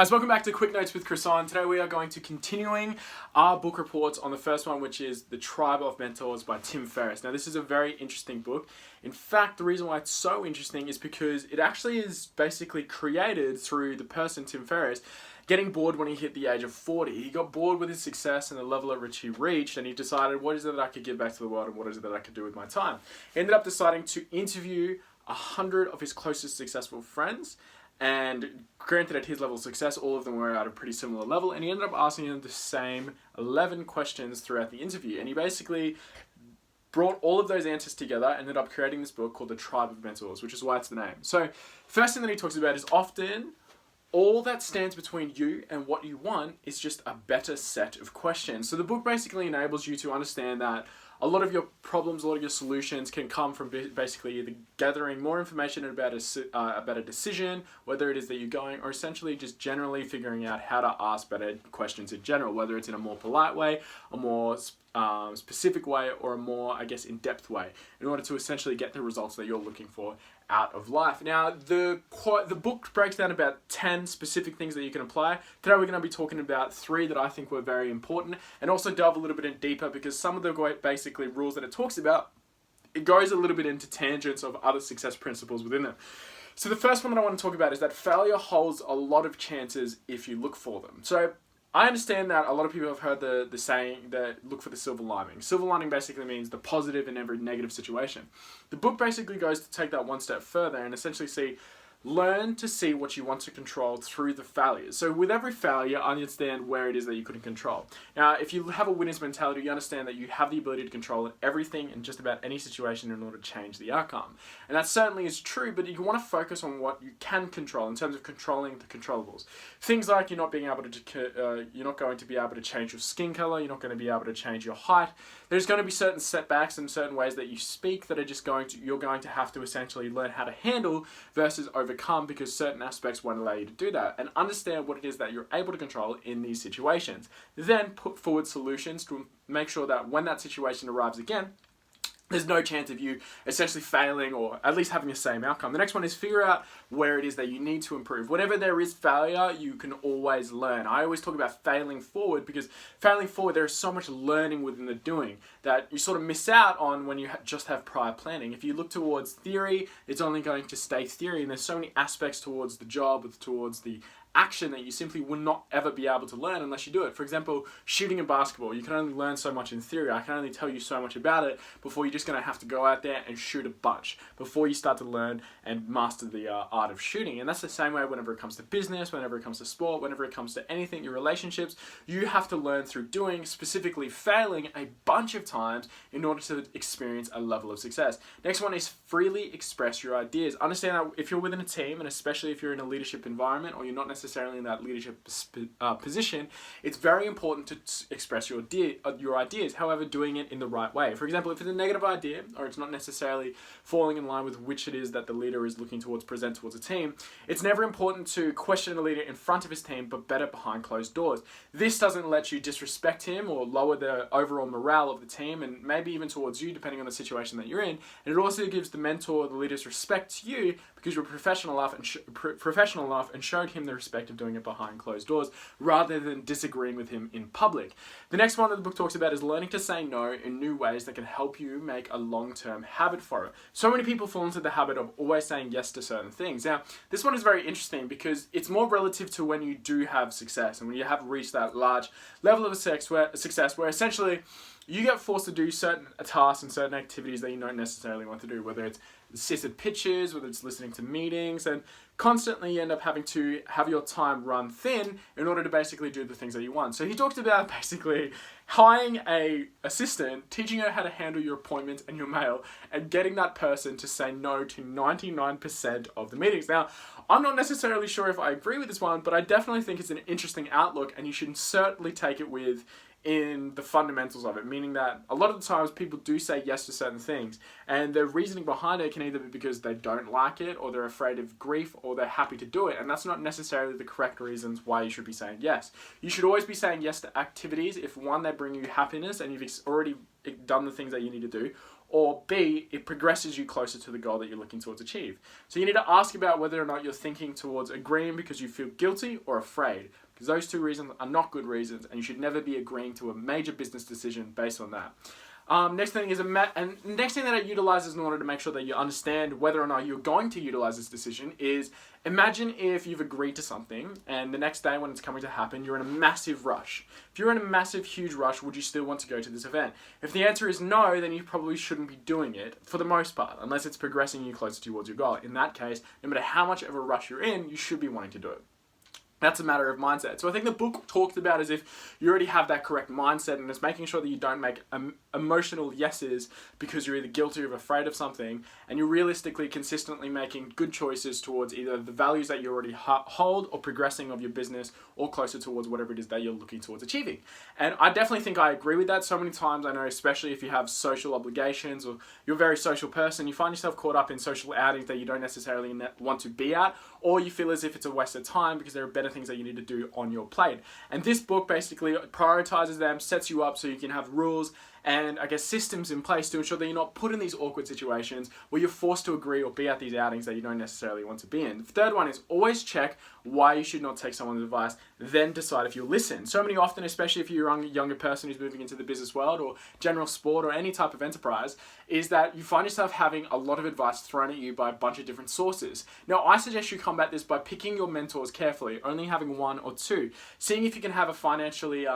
Guys, welcome back to Quick Notes with Croissant. Today we are going to continuing our book reports on the first one, which is The Tribe of Mentors by Tim Ferris. Now, this is a very interesting book. In fact, the reason why it's so interesting is because it actually is basically created through the person, Tim Ferris, getting bored when he hit the age of 40. He got bored with his success and the level at which he reached, and he decided, what is it that I could give back to the world and what is it that I could do with my time? He ended up deciding to interview 100 of his closest successful friends. And granted, at his level of success, all of them were at a pretty similar level, and he ended up asking them the same 11 questions throughout the interview. And he basically brought all of those answers together and ended up creating this book called The Tribe of Mentors, which is why it's the name. So, first thing that he talks about is often all that stands between you and what you want is just a better set of questions. So the book basically enables you to understand that a lot of your problems, a lot of your solutions can come from basically either gathering more information about a decision, whether it is that you're going, or essentially just generally figuring out how to ask better questions in general, whether it's in a more polite way, a more specific way, or a more, in-depth way, in order to essentially get the results that you're looking for out of life. Now, the book breaks down about 10 specific things that you can apply. Today we're going to be talking about 3 that I think were very important, and also delve a little bit in deeper, because some of the basically rules that it talks about, it goes a little bit into tangents of other success principles within them. So the first one that I want to talk about is that failure holds a lot of chances if you look for them. So I understand that a lot of people have heard the saying that look for the silver lining. Silver lining basically means the positive in every negative situation. The book basically goes to take that one step further and essentially learn to see what you want to control through the failures. So with every failure, understand where it is that you couldn't control. Now, if you have a winner's mentality, you understand that you have the ability to control everything in just about any situation in order to change the outcome. And that certainly is true, but you want to focus on what you can control in terms of controlling the controllables. Things like you're not going to be able to change your skin color, you're not going to be able to change your height. There's going to be certain setbacks and certain ways that you speak that are you're going to have to essentially learn how to handle versus overcome, because certain aspects won't allow you to do that, and understand what it is that you're able to control in these situations. Then put forward solutions to make sure that when that situation arrives again, there's no chance of you essentially failing or at least having the same outcome. The next one is figure out where it is that you need to improve. Whenever there is failure, you can always learn. I always talk about failing forward, because failing forward, there is so much learning within the doing that you sort of miss out on when you just have prior planning. If you look towards theory, it's only going to stay theory, and there's so many aspects towards the job, towards the action, that you simply will not ever be able to learn unless you do it. For example, shooting a basketball, you can only learn so much in theory. I can only tell you so much about it before you're just going to have to go out there and shoot a bunch before you start to learn and master the art of shooting. And that's the same way whenever it comes to business, whenever it comes to sport, whenever it comes to anything, your relationships, you have to learn through doing, specifically failing a bunch of times in order to experience a level of success. Next one is freely express your ideas. Understand that if you're within a team, and especially if you're in a leadership environment or you're not necessarily in that leadership position, it's very important to express your ideas, however, doing it in the right way. For example, if it's a negative idea, or it's not necessarily falling in line with which it is that the leader is looking towards, present towards a team, it's never important to question the leader in front of his team, but better behind closed doors. This doesn't let you disrespect him or lower the overall morale of the team, and maybe even towards you, depending on the situation that you're in. And it also gives the mentor, the leader's respect to you, because you're professional enough and showed him the respect of doing it behind closed doors rather than disagreeing with him in public. The next one that the book talks about is learning to say no in new ways that can help you make a long-term habit for it. So many people fall into the habit of always saying yes to certain things. Now, this one is very interesting because it's more relative to when you do have success and when you have reached that large level of success where essentially you get forced to do certain tasks and certain activities that you don't necessarily want to do, whether it's sit at pitches, whether it's listening to meetings, and constantly you end up having to have your time run thin in order to basically do the things that you want. So he talked about basically hiring an assistant, teaching her how to handle your appointments and your mail, and getting that person to say no to 99% of the meetings. Now, I'm not necessarily sure if I agree with this one, but I definitely think it's an interesting outlook, and you should certainly take it in the fundamentals of it, meaning that a lot of the times people do say yes to certain things, and the reasoning behind it can either be because they don't like it, or they're afraid of grief, or they're happy to do it, and that's not necessarily the correct reasons why you should be saying yes. You should always be saying yes to activities if, one, they bring you happiness and you've already done the things that you need to do, or B, it progresses you closer to the goal that you're looking towards achieve. So you need to ask about whether or not you're thinking towards agreeing because you feel guilty or afraid, because those two reasons are not good reasons, and you should never be agreeing to a major business decision based on that. Next thing is next thing that it utilizes in order to make sure that you understand whether or not you're going to utilize this decision is, imagine if you've agreed to something and the next day when it's coming to happen, you're in a massive rush. If you're in a massive, huge rush, would you still want to go to this event? If the answer is no, then you probably shouldn't be doing it for the most part, unless it's progressing you closer towards your goal. In that case, no matter how much of a rush you're in, you should be wanting to do it. That's a matter of mindset. So I think the book talks about as if you already have that correct mindset, and it's making sure that you don't make emotional yeses because you're either guilty or afraid of something, and you're realistically consistently making good choices towards either the values that you already hold or progressing of your business or closer towards whatever it is that you're looking towards achieving. And I definitely think I agree with that. So many times I know, especially if you have social obligations or you're a very social person, you find yourself caught up in social outings that you don't necessarily want to be at, or you feel as if it's a waste of time because there are better things that you need to do on your plate. And this book basically prioritizes them, sets you up so you can have rules and I guess systems in place to ensure that you're not put in these awkward situations where you're forced to agree or be at these outings that you don't necessarily want to be in. The third one is always check why you should not take someone's advice, then decide if you'll listen. So many often, especially if you're a younger person who's moving into the business world or general sport or any type of enterprise, is that you find yourself having a lot of advice thrown at you by a bunch of different sources. Now, I suggest you combat this by picking your mentors carefully, only having one or two, seeing if you can have a financially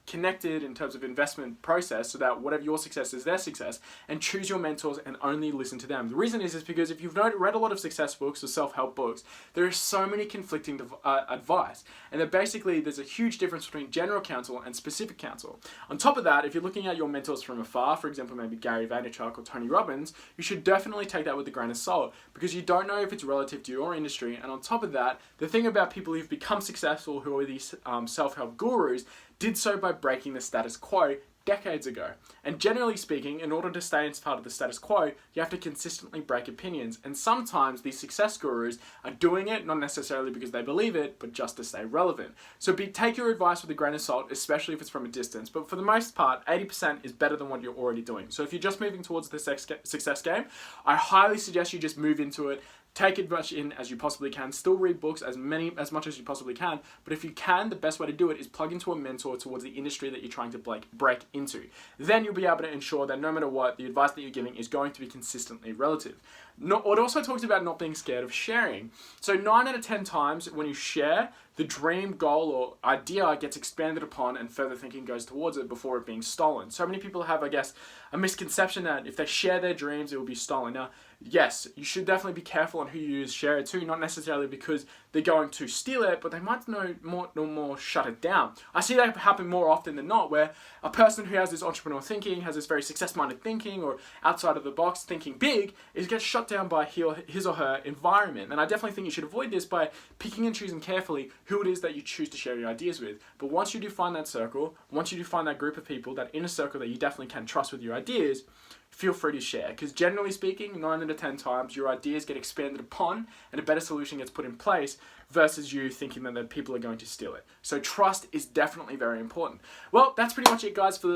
connected in terms of investment process so that whatever your success is their success, and choose your mentors and only listen to them. The reason is because if you've read a lot of success books or self-help books, there are so many conflicting advice, and that basically there's a huge difference between general counsel and specific counsel. On top of that, if you're looking at your mentors from afar, for example, maybe Gary Vaynerchuk or Tony Robbins, you should definitely take that with a grain of salt because you don't know if it's relative to your industry. And on top of that, the thing about people who've become successful, who are these self-help gurus, did so by breaking the status quo decades ago. And generally speaking, in order to stay as part of the status quo, you have to consistently break opinions. And sometimes these success gurus are doing it not necessarily because they believe it, but just to stay relevant. So take your advice with a grain of salt, especially if it's from a distance. But for the most part, 80% is better than what you're already doing. So if you're just moving towards the success game, I highly suggest you just move into it. Take as much in as you possibly can. Still read books as much as you possibly can. But if you can, the best way to do it is plug into a mentor towards the industry that you're trying to break into. Then you'll be able to ensure that no matter what, the advice that you're giving is going to be consistently relative. It also talks about not being scared of sharing. So 9 out of 10 times when you share, the dream, goal, or idea gets expanded upon and further thinking goes towards it before it being stolen. So many people have, I guess, a misconception that if they share their dreams, it will be stolen. Now, yes, you should definitely be careful on who you share it to, not necessarily because they're going to steal it, but they might no more shut it down. I see that happen more often than not, where a person who has this entrepreneurial thinking, has this very success-minded thinking, or outside of the box thinking big, gets shut down by his or her environment. And I definitely think you should avoid this by picking and choosing carefully who it is that you choose to share your ideas with. But once you do find that circle, once you do find that group of people, that inner circle that you definitely can trust with your ideas, feel free to share. Because generally speaking, 9 out of 10 times, your ideas get expanded upon and a better solution gets put in place versus you thinking that the people are going to steal it. So trust is definitely very important. Well, that's pretty much it, guys, for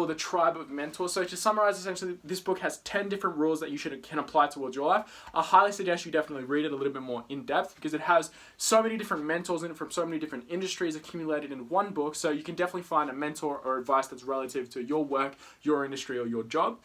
the tribe of mentors. So to summarize, essentially, this book has 10 different rules that you can apply towards your life. I highly suggest you definitely read it a little bit more in depth because it has so many different mentors in it from so many different industries accumulated in one book. So you can definitely find a mentor or advice that's relative to your work, your industry, or your job.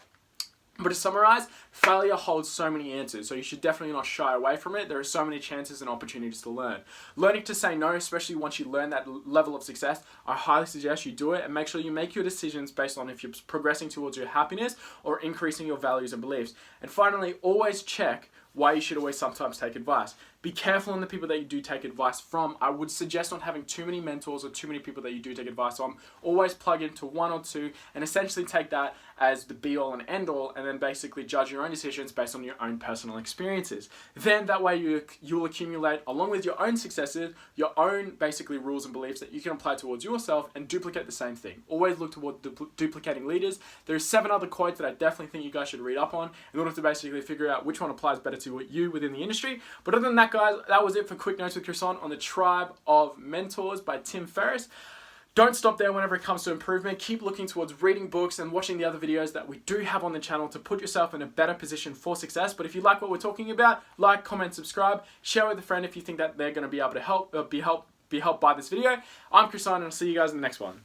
But to summarize, failure holds so many answers, so you should definitely not shy away from it. There are so many chances and opportunities to learn. Learning to say no, especially once you learn that level of success, I highly suggest you do it and make sure you make your decisions based on if you're progressing towards your happiness or increasing your values and beliefs. And finally, always check why you should always sometimes take advice. Be careful in the people that you do take advice from. I would suggest not having too many mentors or too many people that you do take advice from. Always plug into one or two and essentially take that as the be all and end all, and then basically judge your own decisions based on your own personal experiences. Then that way you'll accumulate, along with your own successes, your own basically rules and beliefs that you can apply towards yourself and duplicate the same thing. Always look toward duplicating leaders. There are 7 other quotes that I definitely think you guys should read up on in order to basically figure out which one applies better to you within the industry. But other than that, guys, that was it for Quick Notes with Chris on the Tribe of Mentors by Tim Ferris. don't stop there whenever it comes to improvement. Keep looking towards reading books and watching the other videos that we do have on the channel to put yourself in a better position for success. But if you like what we're talking about, like, comment, subscribe, share with a friend if you think that they're going to be able to be helped by this video. I'm Chris and I'll see you guys in the next one.